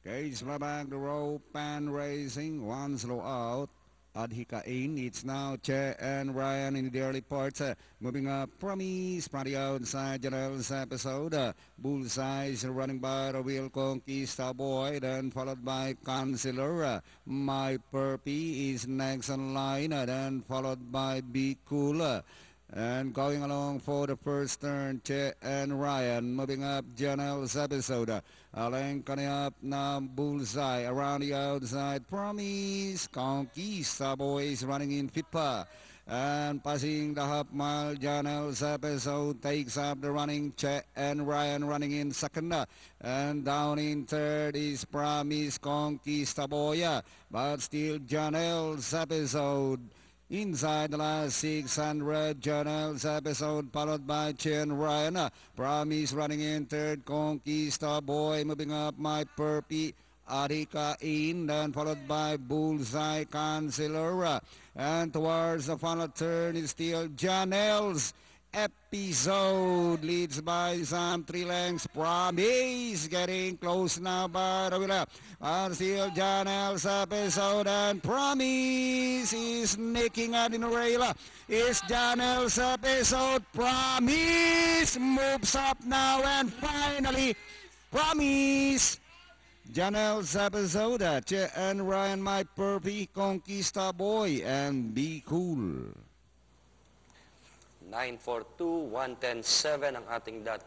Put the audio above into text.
Cage back the rope and racing. One slow out. Adhika in. It's now Che and Ryan in the early parts. Moving up. Promise. From the outside. Janelle's episode. Bullseyes running by the wheel. Conquista Boy. Then followed by Consular. My Purpy is next in line. Then followed by Be Cool. And going along for the first turn, Che and Ryan. Moving up, Janelle's episode. Aleng coming up now, Bullseye. Around the outside, Promise. Conquista Boys running in FIPA. And passing the half mile, Janelle's episode takes up the running. Che and Ryan running in second. And down in third is Promise Conquista Boya. But still Janelle's episode. Inside the last 600, Janelle's episode followed by Chen Ryan. Promise running in third, Conquista Boy moving up, My Purpy. Arika in, then followed by Bullseye Consular. And towards the final turn is still Janelle's episode, leads by some 3 lengths. Promise getting close now by the wheel. And still Janelle's episode, and Promise is nicking at in the rail. It's Janelle's episode. Promise moves up now, and finally Promise. Janelle's episode, Che and Ryan, My Purpy, Conquista Boy, and Be Cool. 942-110-7 ang ating dot